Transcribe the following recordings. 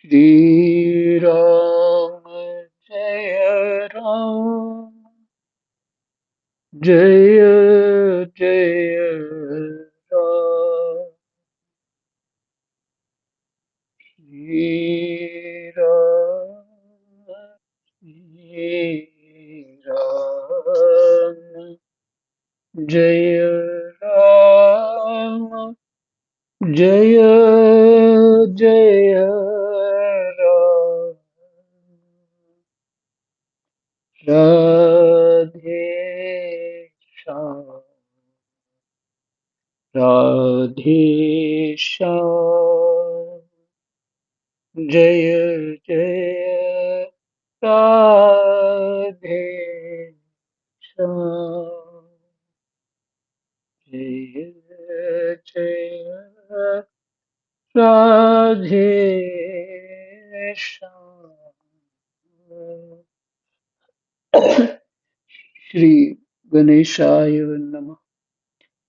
श्री राम जय राम जय जय राम श्री राम श्री राम जय राम जय जय राम राधे श्याम राधे श्याम जय जय राधे श्याम जय जय राधे श्याम। श्री गणेशाय नमः।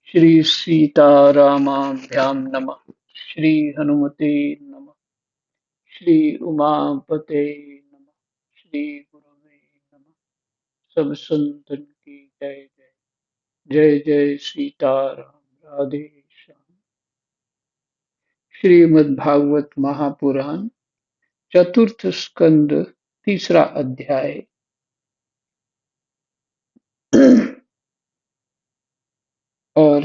श्री सीतारामाभ्यां नमः। श्री हनुमते नमः। श्री उमापते नमः। श्री गुरुवे नमः। सब संतन की जय जय। जय जय सीताराम राधे श्याम। श्रीमद्भागवत महापुराण चतुर्थ स्कंद तीसरा अध्याय। और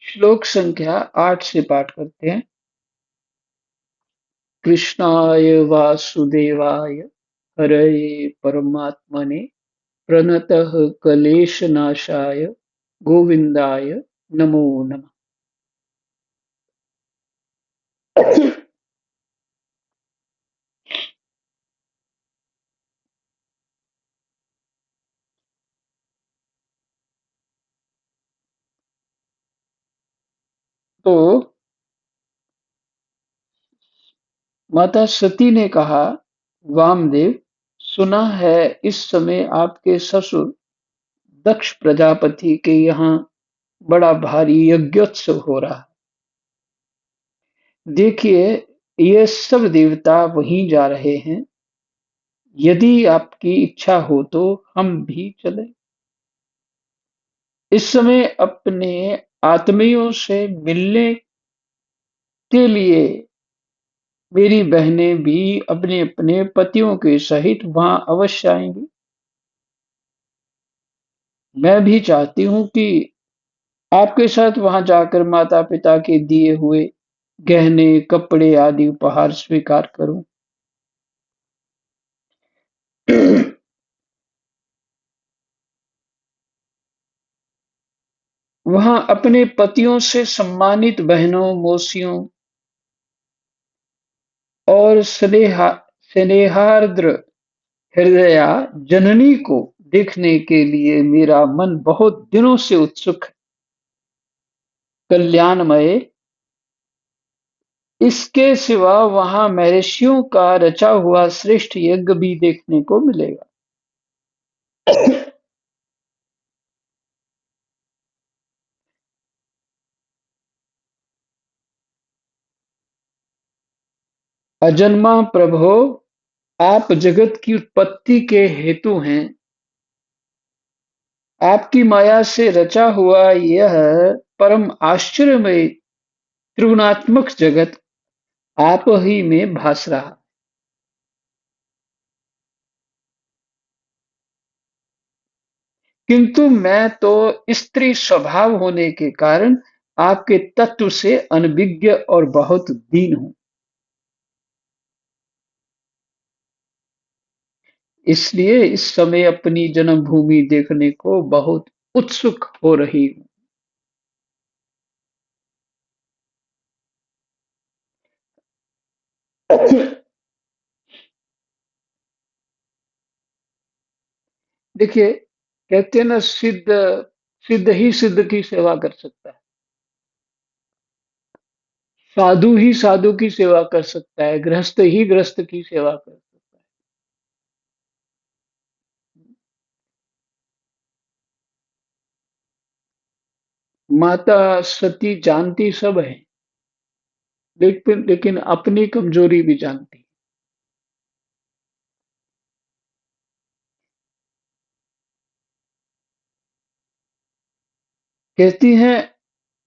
श्लोक संख्या 8 से पाठ करते हैं। कृष्णाय वासुदेवाय हरये परमात्मने प्रणतः क्लेशनाशाय गोविंदाय नमो नमः। तो माता सती ने कहा, वामदेव, सुना है इस समय आपके ससुर दक्ष प्रजापति के यहाँ बड़ा भारी यज्ञोत्सव हो रहा है। देखिए, ये सब देवता वहीं जा रहे हैं। यदि आपकी इच्छा हो तो हम भी चलें। इस समय अपने आत्मियों से मिलने के लिए मेरी बहनें भी अपने अपने पतियों के सहित वहां अवश्य आएंगी। मैं भी चाहती हूँ कि आपके साथ वहां जाकर माता पिता के दिए हुए गहने कपड़े आदि उपहार स्वीकार करूं। वहां अपने पतियों से सम्मानित बहनों मौसियों और स्नेहार्द्र हृदया जननी को देखने के लिए मेरा मन बहुत दिनों से उत्सुक है। कल्याणमय, इसके सिवा वहां महर्षियों का रचा हुआ श्रेष्ठ यज्ञ भी देखने को मिलेगा। अजन्मा प्रभो, आप जगत की उत्पत्ति के हेतु हैं। आपकी माया से रचा हुआ यह परम आश्चर्यमय त्रिगुणात्मक जगत आप ही में भास रहा। किंतु मैं तो स्त्री स्वभाव होने के कारण आपके तत्व से अनभिज्ञ और बहुत दीन हूं। इसलिए इस समय अपनी जन्मभूमि देखने को बहुत उत्सुक हो रही हूँ। देखिए, कहते हैं ना, सिद्ध सिद्ध ही सिद्ध की सेवा कर सकता है। साधु ही साधु की सेवा कर सकता है। गृहस्थ ही गृहस्थ की सेवा कर सकता है। माता सती जानती सब है, लेकिन अपनी कमजोरी भी जानती। कहती हैं,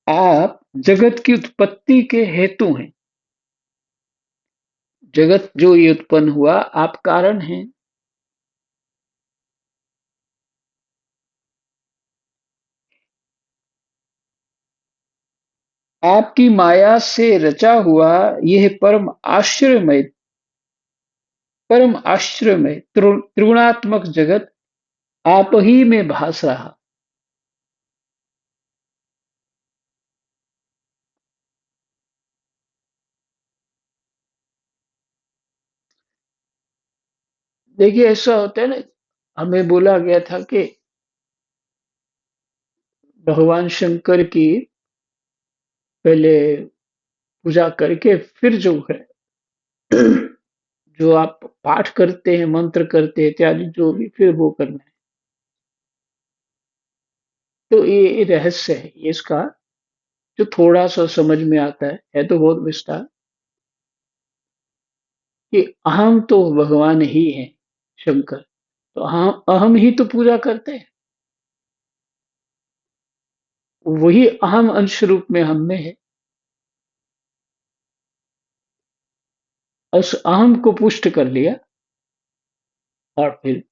आप जगत की उत्पत्ति के हेतु हैं। जगत जो ये उत्पन्न हुआ, आप कारण हैं। आपकी माया से रचा हुआ यह परम आश्चर्यमय त्रिगुणात्मक जगत आप ही में भास रहा। देखिए, ऐसा होता है ना, हमें बोला गया था कि भगवान शंकर की पहले पूजा करके फिर जो है, जो आप पाठ करते हैं, मंत्र करते हैं इत्यादि जो भी, फिर वो करना है। तो ये रहस्य है, ये इसका जो थोड़ा सा समझ में आता है तो बहुत विस्तार, कि अहम तो भगवान ही है, शंकर। तो अहम अहम ही तो पूजा करते हैं। वही अहम अंश रूप में हम में है। उस अहम को पुष्ट कर लिया, और फिर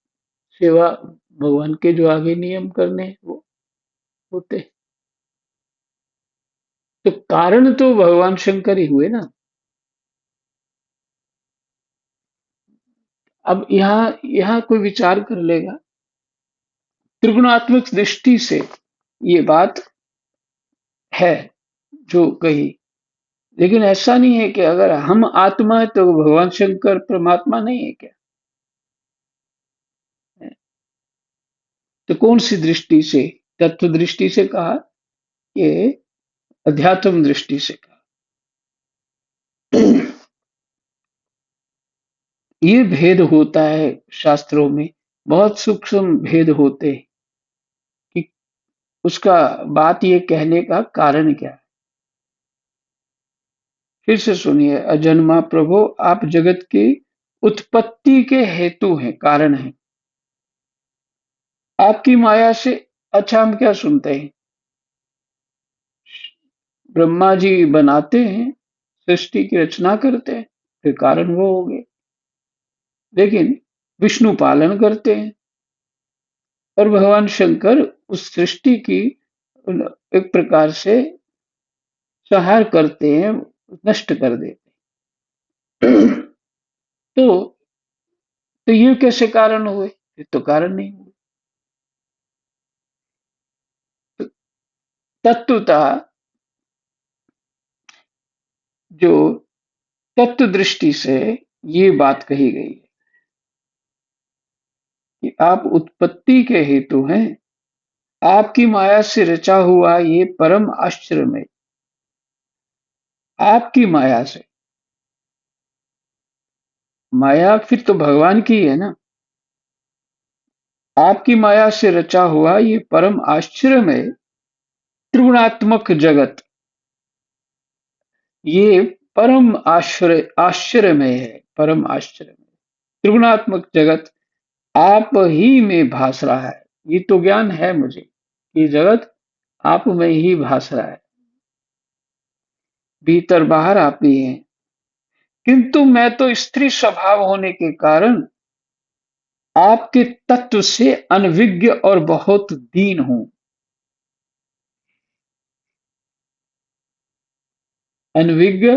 सेवा, भगवान के जो आगे नियम करने हैं, वो होते हैं। तो कारण तो भगवान शंकर ही हुए ना। अब यहाँ यहाँ कोई विचार कर लेगा, त्रिगुणात्मक दृष्टि से ये बात है जो कही, लेकिन ऐसा नहीं है कि अगर हम आत्मा है तो भगवान शंकर परमात्मा नहीं है क्या? तो कौन सी दृष्टि से? तत्व दृष्टि से कहा, कि अध्यात्म दृष्टि से कहा। ये भेद होता है शास्त्रों में, बहुत सूक्ष्म भेद होते हैं, कि उसका बात ये कहने का कारण क्या है। फिर से सुनिए, अजन्मा प्रभु आप जगत की उत्पत्ति के हेतु हैं, कारण हैं। आपकी माया से, अच्छा हम क्या सुनते हैं, ब्रह्मा जी बनाते हैं, सृष्टि की रचना करते हैं, फिर कारण वो हो गए। लेकिन विष्णु पालन करते हैं, और भगवान शंकर उस सृष्टि की एक प्रकार से संहार करते हैं, नष्ट कर देते हैं। तो तो ये कैसे कारण हुए? ये तो कारण नहीं हुए। तो तत्वतः जो तत्व दृष्टि से ये बात कही गई है, कि आप उत्पत्ति के हेतु हैं, आपकी माया से रचा हुआ ये परम आश्चर्य में, आपकी माया से, माया फिर तो भगवान की है ना, आपकी माया से रचा हुआ ये परम आश्चर्य में त्रिगुणात्मक जगत, ये परम आश्चर्य में है, परम आश्चर्य में त्रिगुणात्मक जगत आप ही में भास रहा है। ये तो ज्ञान है मुझे, ये जगत आप में ही भास रहा है, भीतर बाहर आप ही हैं। किंतु मैं तो स्त्री स्वभाव होने के कारण आपके तत्व से अनभिज्ञ और बहुत दीन हूं। अनभिज्ञ,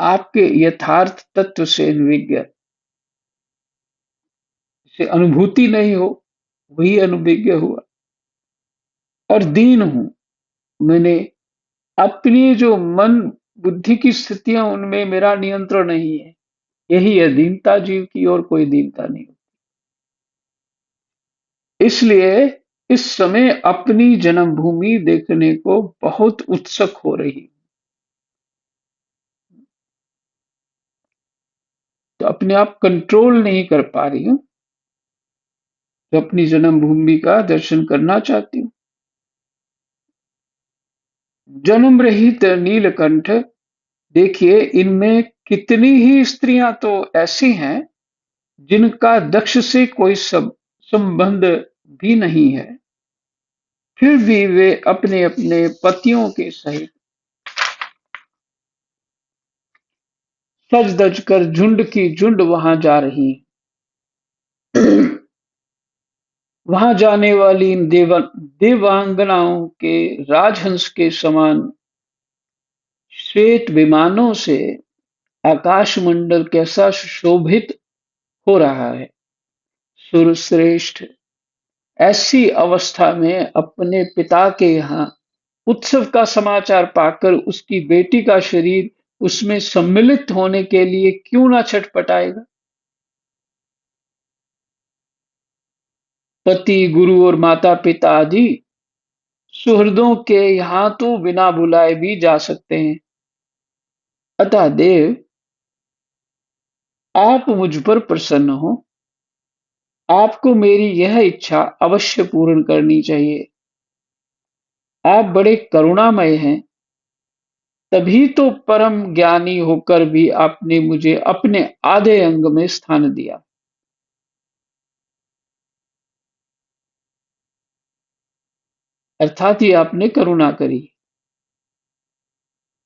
आपके यथार्थ तत्व से अनभिज्ञ, से अनुभूति नहीं हो, वही अनभिज्ञ हुआ। और दीन हूं, मैंने अपनी जो मन बुद्धि की स्थितियां, उनमें मेरा नियंत्रण नहीं है। यही है दीनता जीव की, और कोई दीनता नहीं। इसलिए इस समय अपनी जन्मभूमि देखने को बहुत उत्सुक हो रही, तो अपने आप कंट्रोल नहीं कर पा रही हूँ, तो अपनी जन्मभूमि का दर्शन करना चाहती हूँ। जन्म रहित नीलकंठ, देखिए इनमें कितनी ही स्त्रियां तो ऐसी हैं जिनका दक्ष से कोई संबंध भी नहीं है, फिर भी वे अपने अपने पतियों के सहित सज धज कर झुंड की झुंड वहां जा रही। वहां जाने वाली इन देवांगनाओं के राजहंस के समान श्वेत विमानों से आकाशमंडल कैसा सुशोभित हो रहा है। सुरश्रेष्ठ ऐसी अवस्था में अपने पिता के यहाँ उत्सव का समाचार पाकर उसकी बेटी का शरीर उसमें सम्मिलित होने के लिए क्यों ना छटपटाएगा। पति, गुरु और माता पिता आदि सुहृदों के यहाँ तो बिना बुलाए भी जा सकते हैं। अतः देव, आप मुझ पर प्रसन्न हो। आपको मेरी यह इच्छा अवश्य पूर्ण करनी चाहिए। आप बड़े करुणामय हैं, तभी तो परम ज्ञानी होकर भी आपने मुझे अपने आधे अंग में स्थान दिया। अर्थात ही आपने करुणा करी।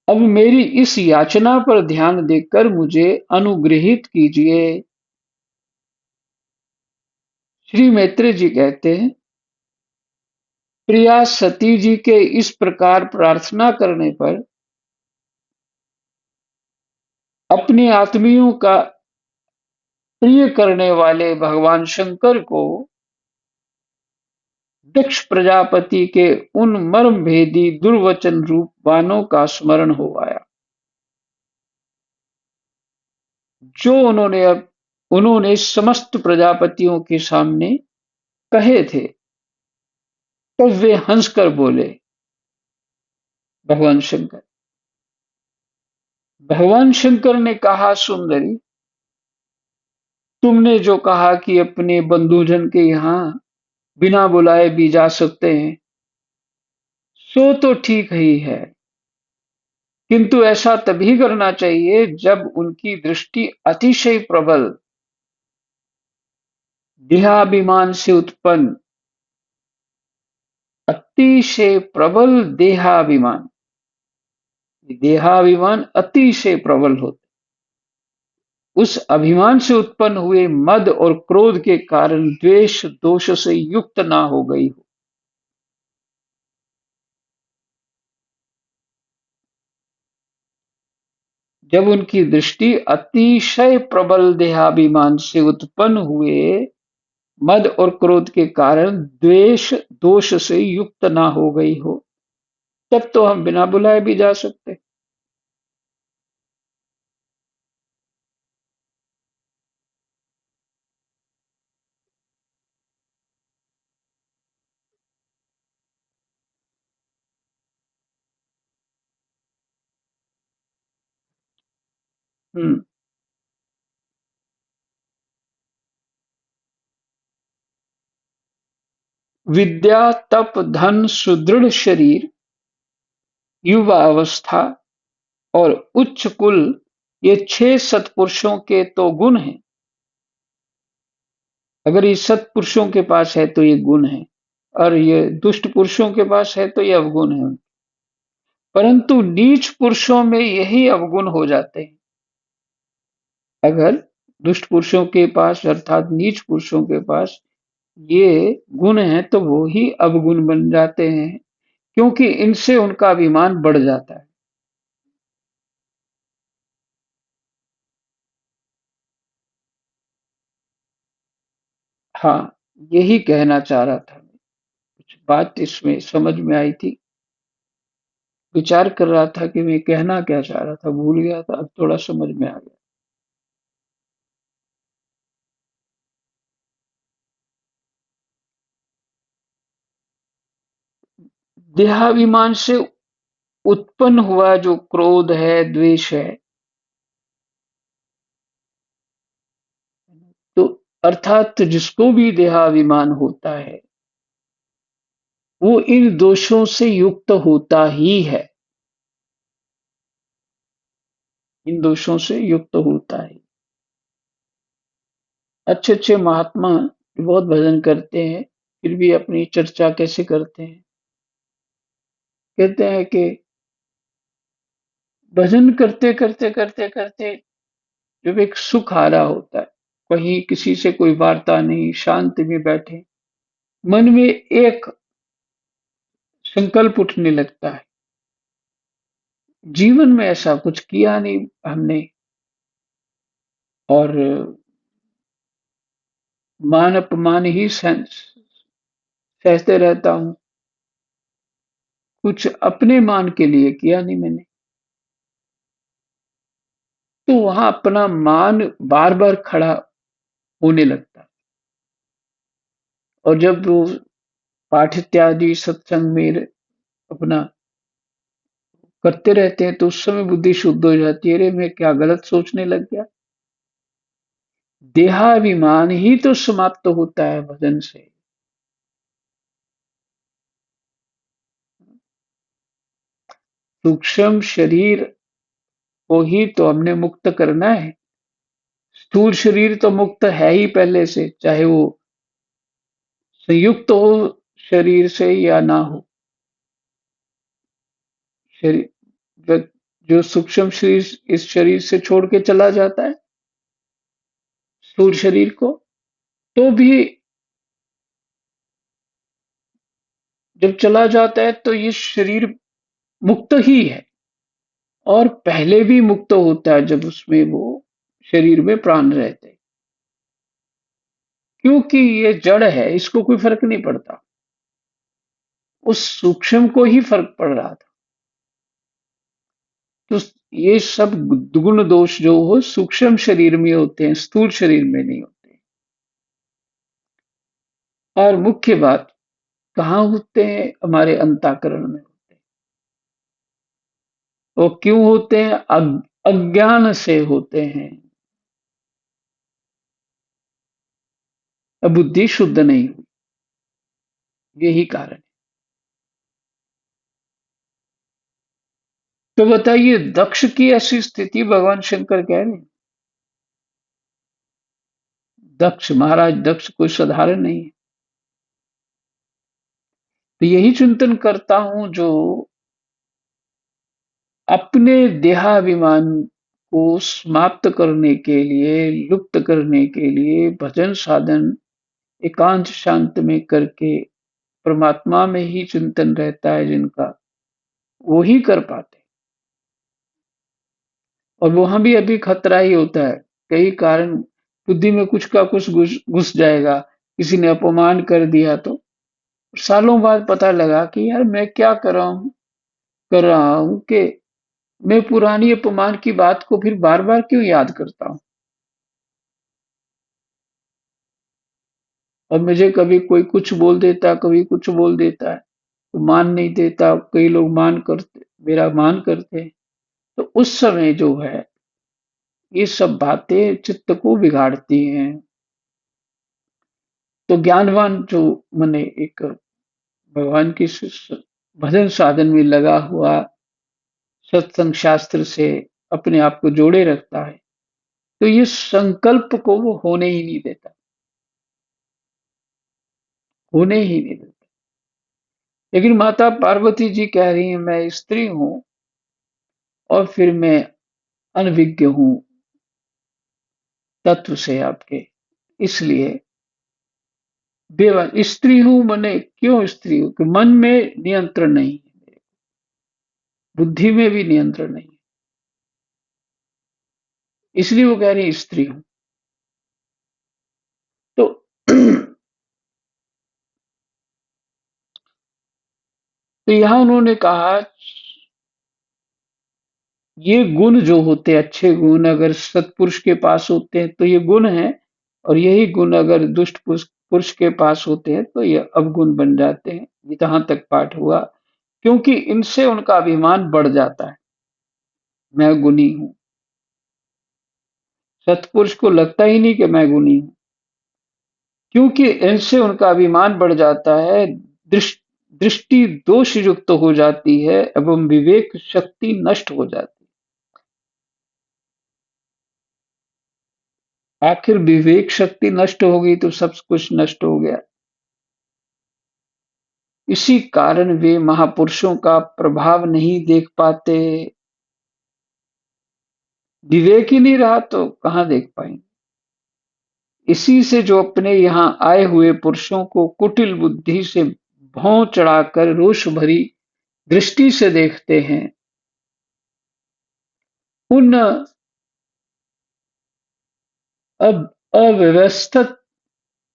अब मेरी इस याचना पर ध्यान देकर मुझे अनुग्रहित कीजिए। श्री मैत्रेय जी कहते हैं, प्रिया सती जी के इस प्रकार प्रार्थना करने पर अपने आत्मियों का प्रिय करने वाले भगवान शंकर को दक्ष प्रजापति के उन मर्म भेदी दुर्वचन रूप बाणों का स्मरण हो आया, जो उन्होंने समस्त प्रजापतियों के सामने कहे थे। तब वे हंसकर बोले, भगवान शंकर भगवान शंकर ने कहा, सुंदरी, तुमने जो कहा कि अपने बंधुजन के यहाँ बिना बुलाए भी जा सकते हैं, सो तो ठीक ही है, किंतु ऐसा तभी करना चाहिए जब उनकी दृष्टि अतिशय प्रबल देहाभिमान से उत्पन्न, अतिशय प्रबल देहाभिमान, देहाभिमान अतिशय प्रबल होता, उस अभिमान से उत्पन्न हुए मद और क्रोध के कारण द्वेष दोष से युक्त ना हो गई हो। जब उनकी दृष्टि अतिशय प्रबल देहाभिमान से उत्पन्न हुए मद और क्रोध के कारण द्वेष दोष से युक्त ना हो गई हो, तब तो हम बिना बुलाए भी जा सकते। हम्म। विद्या, तप, धन, सुदृढ़ शरीर, युवा अवस्था और उच्च कुल, ये 6 सत्पुरुषों के तो गुण हैं। अगर ये सत्पुरुषों के पास है तो ये गुण है, और ये दुष्ट पुरुषों के पास है तो ये अवगुण है। परंतु नीच पुरुषों में यही अवगुण हो जाते हैं। अगर दुष्ट पुरुषों के पास अर्थात नीच पुरुषों के पास ये गुण है तो वो ही अवगुण बन जाते हैं, क्योंकि इनसे उनका अभिमान बढ़ जाता है। हाँ, यही कहना चाह रहा था। कुछ बात इसमें समझ में आई थी। विचार कर रहा था कि मैं कहना क्या चाह रहा था, भूल गया था, अब थोड़ा समझ में आ गया। देहाभिमान से उत्पन्न हुआ जो क्रोध है, द्वेष है, तो अर्थात जिसको भी देहाभिमान होता है, वो इन दोषों से युक्त होता ही है। इन दोषों से युक्त होता है। अच्छे अच्छे महात्मा बहुत भजन करते हैं, फिर भी अपनी चर्चा कैसे करते हैं? कहते हैं कि भजन करते करते करते करते जब एक सुख आ रहा होता है, कहीं किसी से कोई वार्ता नहीं, शांति में बैठे, मन में एक संकल्प उठने लगता है, जीवन में ऐसा कुछ किया नहीं हमने, और मान अपमान ही सहते रहता हूँ, कुछ अपने मान के लिए किया नहीं मैंने। तो वहां अपना मान बार बार खड़ा होने लगता है। और जब वो पाठ इत्यादि सत्संग में अपना करते रहते हैं, तो उस समय बुद्धि शुद्ध हो जाती है, अरे मैं क्या गलत सोचने लग गया। देहाभिमान ही तो समाप्त होता है भजन से। सूक्ष्म शरीर को ही तो हमने मुक्त करना है। स्थूल शरीर तो मुक्त है ही पहले से, चाहे वो संयुक्त हो शरीर से या ना हो। शरीर जो सूक्ष्म शरीर इस शरीर से छोड़ के चला जाता है, स्थूल शरीर को, तो भी जब चला जाता है तो ये शरीर मुक्त ही है, और पहले भी मुक्त होता है जब उसमें वो शरीर में प्राण रहते हैं। क्योंकि ये जड़ है, इसको कोई फर्क नहीं पड़ता, उस सूक्ष्म को ही फर्क पड़ रहा था। तो ये सब गुण दोष जो हो सूक्ष्म शरीर में होते हैं, स्थूल शरीर में नहीं होते। और मुख्य बात कहाँ होते हैं? हमारे अंतःकरण में होते हैं। वो क्यों होते हैं? अज्ञान से होते हैं। बुद्धि शुद्ध नहीं हुई, यही कारण है। तो बताइए, दक्ष की ऐसी स्थिति भगवान शंकर कह रहे हैं। दक्ष महाराज दक्ष कोई साधारण नहीं है। तो यही चिंतन करता हूं, जो अपने देहाभिमान को समाप्त करने के लिए, लुप्त करने के लिए भजन साधन एकांत शांत में करके परमात्मा में ही चिंतन रहता है जिनका, वो ही कर पाते। और वहां भी अभी खतरा ही होता है, कई कारण बुद्धि में कुछ का कुछ घुस जाएगा। किसी ने अपमान कर दिया तो सालों बाद पता लगा कि यार मैं क्या कर रहा हूं कि मैं पुरानी अपमान की बात को फिर बार बार क्यों याद करता हूं। और मुझे कभी कोई कुछ बोल देता, कभी कुछ बोल देता है, तो मान नहीं देता, कई लोग मेरा मान करते हैं। तो उस समय जो है ये सब बातें चित्त को बिगाड़ती हैं। तो ज्ञानवान जो मने एक भगवान की भजन साधन में लगा हुआ, सत्संग शास्त्र से अपने आप को जोड़े रखता है, तो ये संकल्प को वो होने ही नहीं देता, होने ही नहीं देता। लेकिन माता पार्वती जी कह रही हैं मैं स्त्री हूं, और फिर मैं अनभिज्ञ हूं तत्व से आपके, इसलिए बेवा स्त्री हूं। मने क्यों स्त्री हूं? कि मन में नियंत्रण नहीं है, बुद्धि में भी नियंत्रण नहीं है, इसलिए वो कह रही है स्त्री हूं। तो तो यहां उन्होंने कहा, ये गुण जो होते हैं, अच्छे गुण अगर सत्पुरुष के पास होते हैं तो ये गुण है, और यही गुण अगर दुष्ट पुरुष के पास होते हैं तो ये अवगुण बन जाते हैं। जहां तक पाठ हुआ, क्योंकि इनसे उनका अभिमान बढ़ जाता है, मैं गुणी हूं। सत्पुरुष को लगता ही नहीं कि मैं गुणी हूं, क्योंकि इनसे उनका अभिमान बढ़ जाता है, दृष्टि दोष युक्त हो जाती है, एवं विवेक शक्ति नष्ट हो जाती है। आखिर विवेक शक्ति नष्ट हो गई तो सब कुछ नष्ट हो गया। इसी कारण वे महापुरुषों का प्रभाव नहीं देख पाते। विवेक ही नहीं रहा तो कहाँ देख पाएंगे। इसी से जो अपने यहाँ आए हुए पुरुषों को कुटिल बुद्धि से भौं चढ़ाकर रोष भरी दृष्टि से देखते हैं, उन अब अव्यवस्थित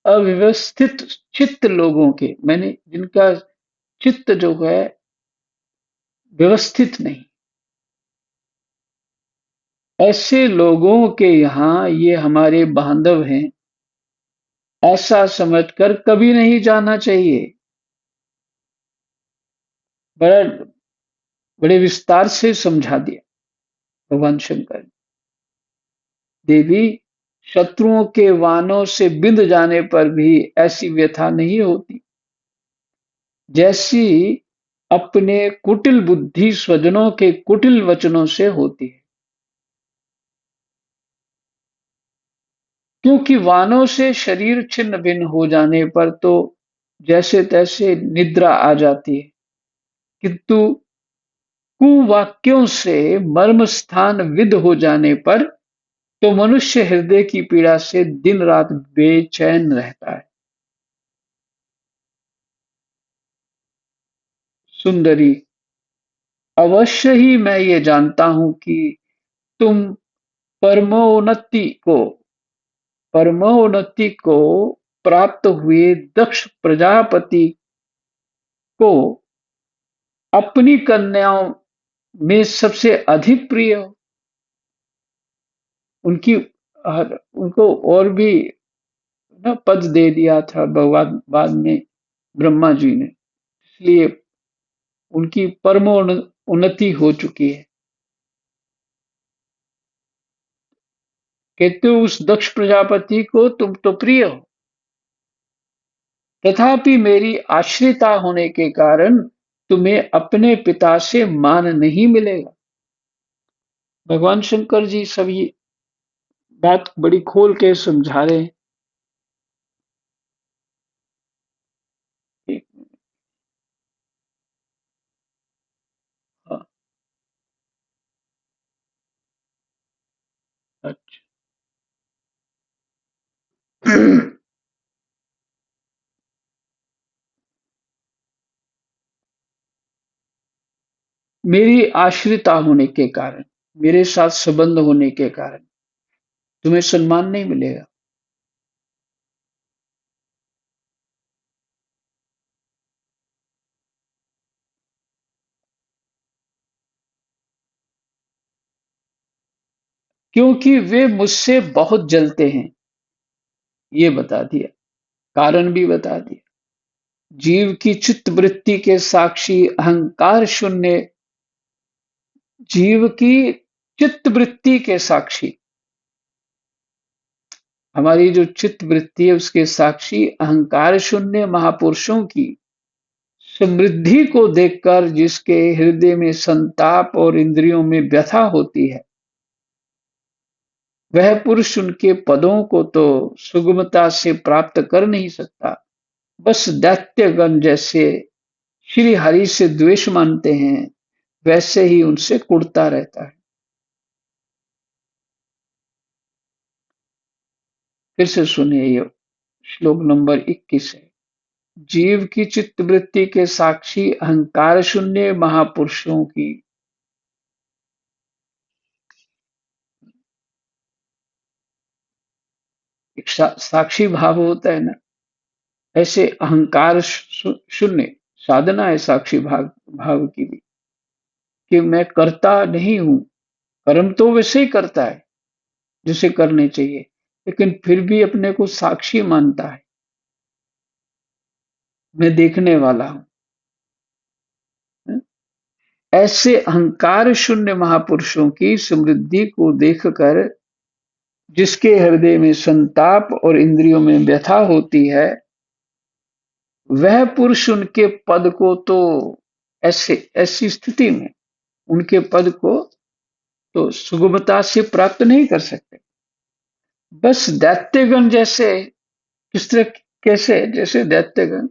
अव्यवस्थित चित्त लोगों के, मैंने जिनका चित्त जो है व्यवस्थित नहीं, ऐसे लोगों के यहाँ ये हमारे बांधव हैं, ऐसा समझकर कभी नहीं जाना चाहिए। बड़ा बड़े विस्तार से समझा दिया भगवान शंकर ने। देवी, शत्रुओं के वानों से बिंध जाने पर भी ऐसी व्यथा नहीं होती जैसी अपने कुटिल बुद्धि स्वजनों के कुटिल वचनों से होती है। क्योंकि वानों से शरीर छिन्न भिन्न हो जाने पर तो जैसे तैसे निद्रा आ जाती है, किंतु कुवाक्यों से मर्म स्थान विद हो जाने पर तो मनुष्य हृदय की पीड़ा से दिन रात बेचैन रहता है। सुंदरी, अवश्य ही मैं ये जानता हूं कि तुम परमोन्नति को परमोन्नति को प्राप्त हुए दक्ष प्रजापति को अपनी कन्याओं में सबसे अधिक प्रिय हो। उनकी उनको और भी ना पद दे दिया था भगवान बाद में ब्रह्मा जी ने, इसलिए उनकी उन्नति हो चुकी है। कहते हो उस दक्ष प्रजापति को तुम तो प्रिय हो, तथापि मेरी आश्रिता होने के कारण तुम्हें अपने पिता से मान नहीं मिलेगा। भगवान शंकर जी सब ये बात बड़ी खोल के समझा रहे हैं। हाँ, अच्छा। मेरी आश्रिता होने के कारण, मेरे साथ संबंध होने के कारण तुम्हें सम्मान नहीं मिलेगा। क्योंकि वे मुझसे बहुत जलते हैं, ये बता दिया, कारण भी बता दिया। जीव की चित्त वृत्ति के साक्षी अहंकार शून्य, जीव की चित्त वृत्ति के साक्षी, हमारी जो चित्त वृत्ति है उसके साक्षी अहंकार शून्य महापुरुषों की समृद्धि को देखकर जिसके हृदय में संताप और इंद्रियों में व्यथा होती है, वह पुरुष उनके पदों को तो सुगमता से प्राप्त कर नहीं सकता। बस दैत्यगण जैसे श्री हरि से द्वेष मानते हैं, वैसे ही उनसे कुढ़ता रहता है। फिर से सुनिए, ये श्लोक नंबर 21 है। जीव की चित्त वृत्ति के साक्षी अहंकार शून्य महापुरुषों की, एक साक्षी भाव होता है ना, ऐसे अहंकार शून्य साधना है साक्षी भाव भाव की भी, कि मैं करता नहीं हूं, कर्म तो वैसे ही करता है जिसे करने चाहिए, लेकिन फिर भी अपने को साक्षी मानता है, मैं देखने वाला हूं। ऐसे अहंकार शून्य महापुरुषों की समृद्धि को देखकर जिसके हृदय में संताप और इंद्रियों में व्यथा होती है, वह पुरुष उनके पद को तो ऐसे ऐसी स्थिति में उनके पद को तो सुगमता से प्राप्त नहीं कर सकते। बस दैत्यगण जैसे, किस तरह, कैसे, जैसे दैत्यगण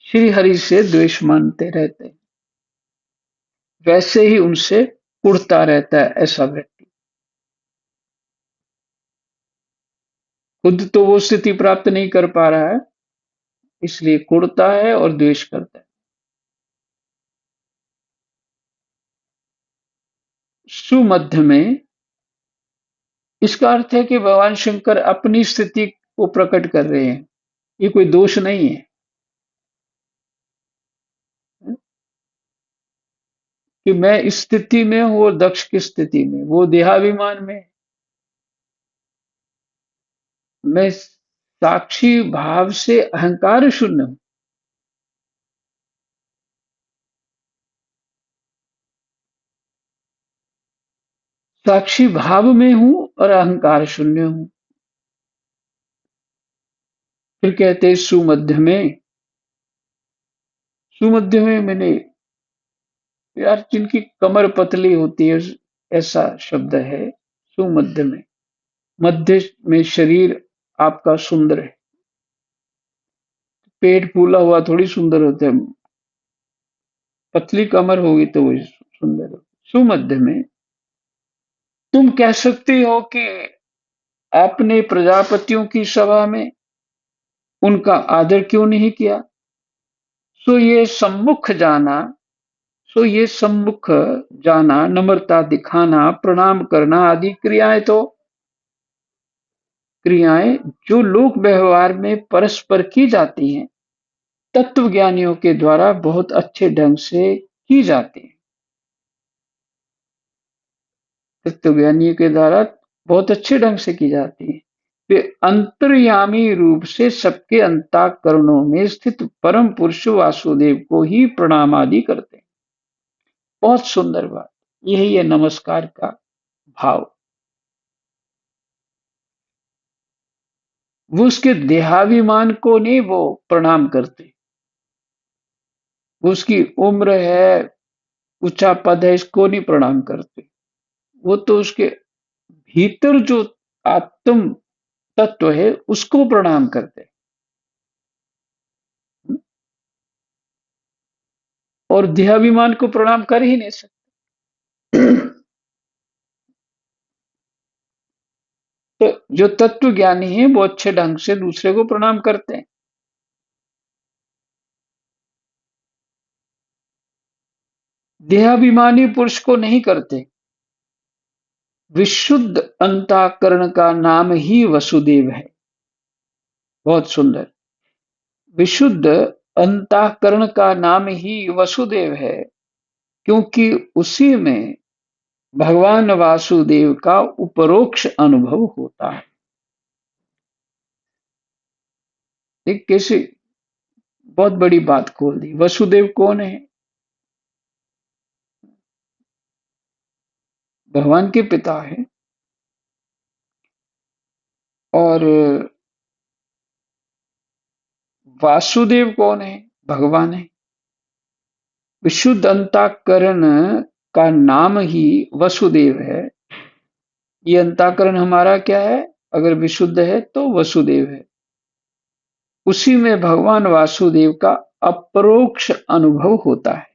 श्री हरि से द्वेष मानते रहते हैं, वैसे ही उनसे कुढ़ता रहता है ऐसा व्यक्ति। खुद तो वो स्थिति प्राप्त नहीं कर पा रहा है, इसलिए कुढ़ता है और द्वेष करता है। सुमध्य में, इसका अर्थ है कि भगवान शंकर अपनी स्थिति को प्रकट कर रहे हैं, ये कोई दोष नहीं है कि मैं इस स्थिति में हूं और दक्ष की स्थिति में, वो देहाभिमान में, मैं साक्षी भाव से अहंकार शून्य हूं। साक्षी भाव में हूं और अहंकार शून्य हूं। फिर कहते हैं सुमध्य में, सुमध्य में मैंने, यार जिनकी कमर पतली होती है, ऐसा शब्द है सुमध्य में। मध्य में शरीर आपका सुंदर है, पेट फूला हुआ थोड़ी सुंदर होता है, पतली कमर होगी तो वही सुंदर हो। सुमध्य में तुम कह सकती हो कि आपने प्रजापतियों की सभा में उनका आदर क्यों नहीं किया। सो ये सम्मुख जाना, सो ये सम्मुख जाना, नम्रता दिखाना, प्रणाम करना आदि क्रियाएं, तो क्रियाएं जो लोक व्यवहार में परस्पर की जाती हैं, तत्वज्ञानियों के द्वारा बहुत अच्छे ढंग से की जाती हैं। तत्वज्ञानियों के द्वारा बहुत अच्छे ढंग से की जाती है। वे अंतर्यामी रूप से सबके अंतःकरणों में स्थित परम पुरुष वासुदेव को ही प्रणाम आदि करते हैं। बहुत सुंदर बात, यही है नमस्कार का भाव। वो उसके देहाभिमान को नहीं वो प्रणाम करते, वो उसकी उम्र है, ऊंचा पद है, इसको नहीं प्रणाम करते। वो तो उसके भीतर जो आत्म तत्व है उसको प्रणाम करते हैं, और देहाभिमान को प्रणाम कर ही नहीं सकते। तो जो तत्व ज्ञानी है वो अच्छे ढंग से दूसरे को प्रणाम करते हैं। देहाभिमानी पुरुष को नहीं करते। विशुद्ध अंतःकरण का नाम ही वसुदेव है। बहुत सुंदर। विशुद्ध अंतःकरण का नाम ही वसुदेव है, क्योंकि उसी में भगवान वासुदेव का उपरोक्ष अनुभव होता है। एक कैसे बहुत बड़ी बात खोल दी। वसुदेव कौन है? भगवान के पिता है, और वासुदेव कौन है? भगवान है। विशुद्ध अंतःकरण का नाम ही वसुदेव है। ये अंतःकरण हमारा क्या है? अगर विशुद्ध है तो वसुदेव है। उसी में भगवान वासुदेव का अपरोक्ष अनुभव होता है।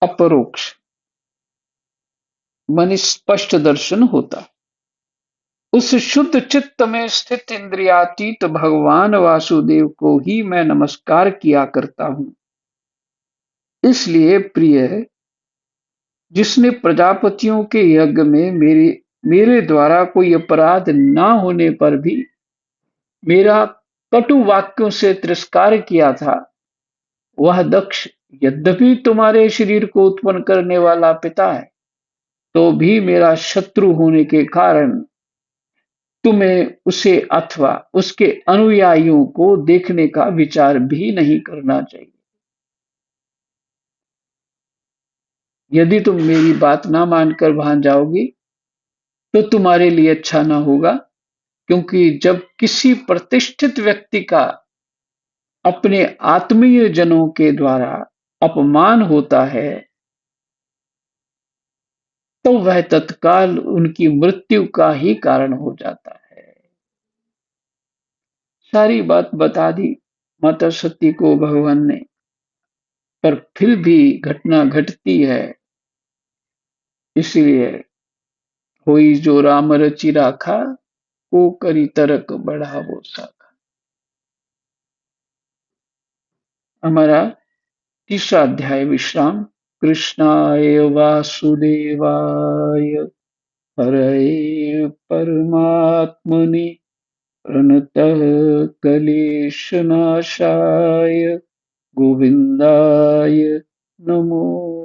अपरोक्ष मन स्पष्ट दर्शन होता है। उस शुद्ध चित्त में स्थित इंद्रियातीत भगवान वासुदेव को ही मैं नमस्कार किया करता हूं। इसलिए प्रिय, जिसने प्रजापतियों के यज्ञ में मेरे मेरे द्वारा कोई अपराध ना होने पर भी मेरा कटु वाक्यों से तिरस्कार किया था, वह दक्ष यद्यपि तुम्हारे शरीर को उत्पन्न करने वाला पिता है, तो भी मेरा शत्रु होने के कारण तुम्हें उसे अथवा उसके अनुयायियों को देखने का विचार भी नहीं करना चाहिए। यदि तुम मेरी बात ना मानकर वहां जाओगी तो तुम्हारे लिए अच्छा ना होगा, क्योंकि जब किसी प्रतिष्ठित व्यक्ति का अपने आत्मीय जनों के द्वारा अपमान होता है, तो वह तत्काल उनकी मृत्यु का ही कारण हो जाता है। सारी बात बता दी माता सती को भगवान ने, पर फिर भी घटना घटती है। इसलिए होई जो राम रचि राखा, को करी तरक बढ़ावो साखा। हमारा तीसरा अध्याय विश्राम। कृष्णाय वासुदेवाय हरये परमात्मने प्रणतः क्लेशनाशाय गोविन्दाय नमो